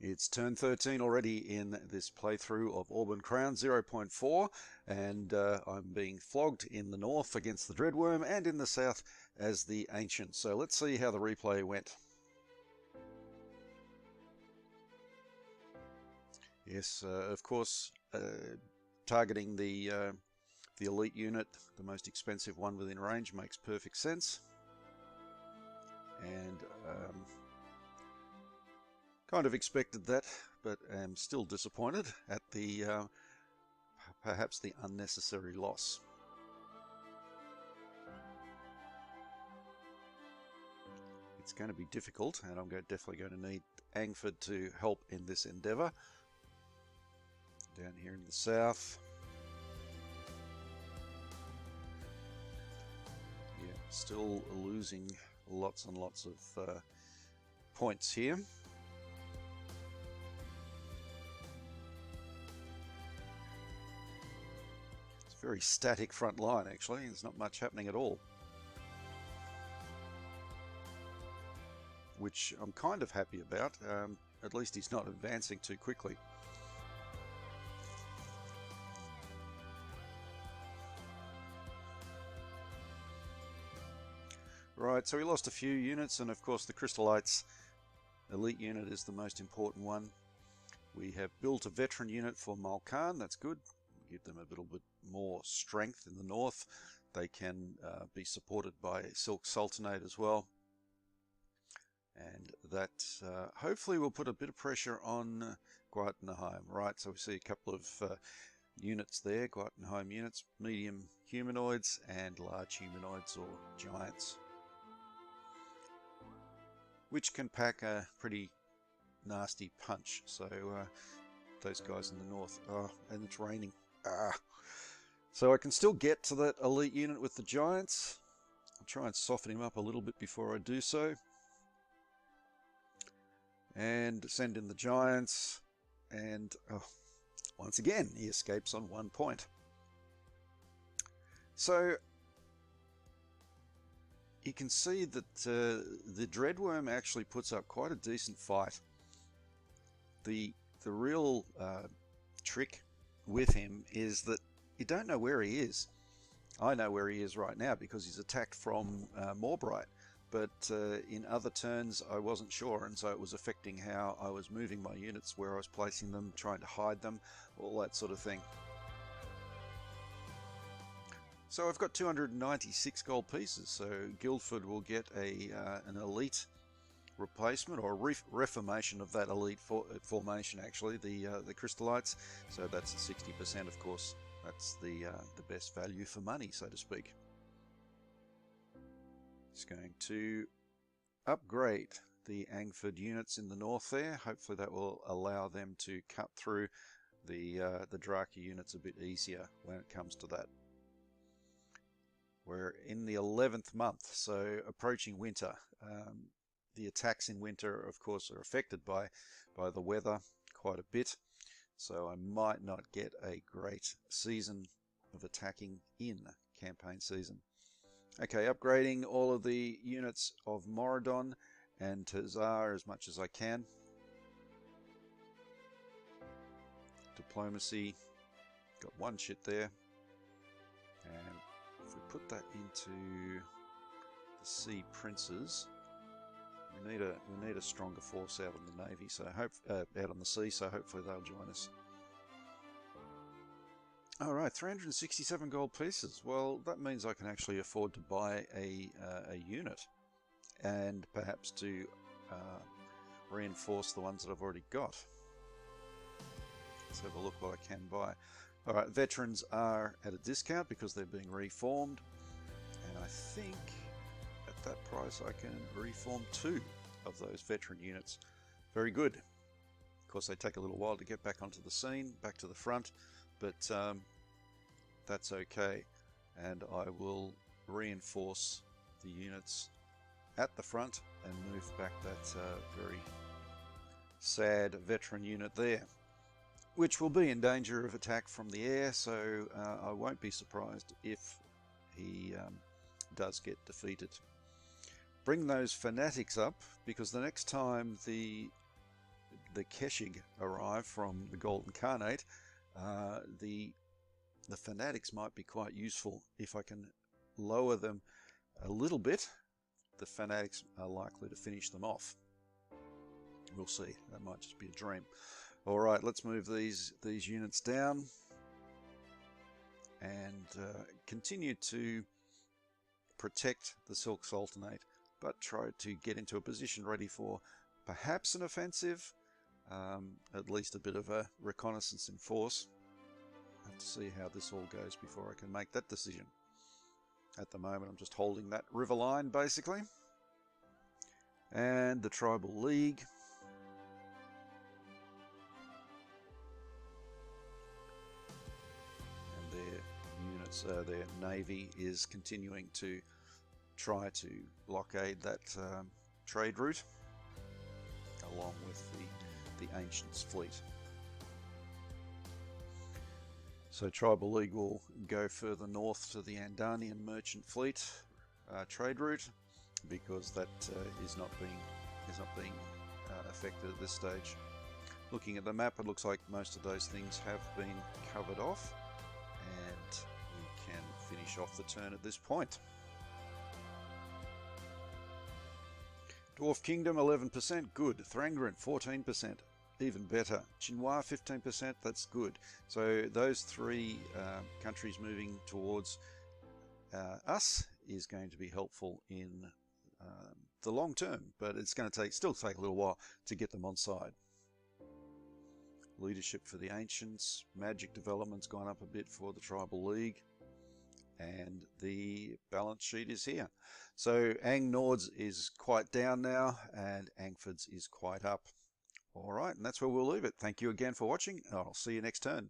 It's turn 13 already in this playthrough of Auburn Crown 0.4, and I'm being flogged in the north against the Dreadworm and in the south as the Ancient. So let's see how the replay went. Yes, of course, targeting the elite unit, the most expensive one within range, makes perfect sense. And kind of expected that, but am still disappointed at the perhaps the unnecessary loss. It's going to be difficult, and I'm definitely going to need Angford to help in this endeavour. Down here in the south. Yeah, still losing lots and lots of points here. Very static front line, actually. There's not much happening at all, which I'm kind of happy about. At least he's not advancing too quickly. Right, so we lost a few units, and of course the Crystallites elite unit is the most important one. We have built a veteran unit for Malkan. That's good. Give them a little bit more strength in the north. They can be supported by Silk Sultanate as well, and that hopefully will put a bit of pressure on Guatemala. Right, so we see a couple of units there, Guatemala units, medium humanoids and large humanoids or giants, which can pack a pretty nasty punch. So those guys in the north. Oh, and it's raining. So I can still get to that elite unit with the giants. I'll try and soften him up a little bit before I do so. And send in the giants. And once again, he escapes on 1 point. So you can see that the Dreadworm actually puts up quite a decent fight. The real trick with him is that you don't know where he is. I know where he is right now because he's attacked from Morbright, but in other turns I wasn't sure, and so it was affecting how I was moving my units, where I was placing them, trying to hide them, all that sort of thing. So I've got 296 gold pieces, so Guildford will get an elite replacement or reformation of that elite formation, actually, the Crystallites. So that's 60%, of course. That's the best value for money, so to speak. It's going to upgrade the Angford units in the north there. Hopefully that will allow them to cut through the Draki units a bit easier when it comes to that. We're in the 11th month, so approaching winter. The attacks in winter, of course, are affected by the weather quite a bit, so I might not get a great season of attacking in campaign season. Okay, upgrading all of the units of Moradon and Tazar as much as I can. Diplomacy, got one shit there, and if we put that into the Sea Princes, we need a stronger force out on the Navy, so out on the sea, so hopefully they'll join us. All right, 367 gold pieces. Well, that means I can actually afford to buy a unit, and perhaps to reinforce the ones that I've already got. Let's have a look what I can buy. All right, veterans are at a discount because they're being reformed, and I think at that price I can reform 2 of those veteran units. Very good. Of course, they take a little while to get back onto the scene, back to the front, but that's okay. And I will reinforce the units at the front and move back that very sad veteran unit there, which will be in danger of attack from the air, so I won't be surprised if he does get defeated. Bring those fanatics up, because the next time the the Keshig arrive from the Golden Carnate, the fanatics might be quite useful. If I can lower them a little bit, the fanatics are likely to finish them off. We'll see. That might just be a dream. All right, let's move these units down and continue to protect the Silk Sultanate, but try to get into a position ready for perhaps an offensive, at least a bit of a reconnaissance in force. I have to see how this all goes before I can make that decision. At the moment, I'm just holding that river line, basically. And the Tribal League. And their units, their navy is continuing to try to blockade that trade route, along with the Ancients fleet. So Tribal League will go further north to the Andanian merchant fleet trade route, because that is not being affected at this stage. Looking at the map, it looks like most of those things have been covered off, and we can finish off the turn at this point. Dwarf Kingdom 11%, good. Thrangaran 14%. Even better. Chinua 15%, that's good. So those three countries moving towards us is going to be helpful in the long term, but it's going to still take a little while to get them on side. Leadership for the Ancients, magic development's gone up a bit for the Tribal League, and the balance sheet is here. So Ang Nord's is quite down now, and Angford's is quite up. All right, and that's where we'll leave it. Thank you again for watching, and I'll see you next turn.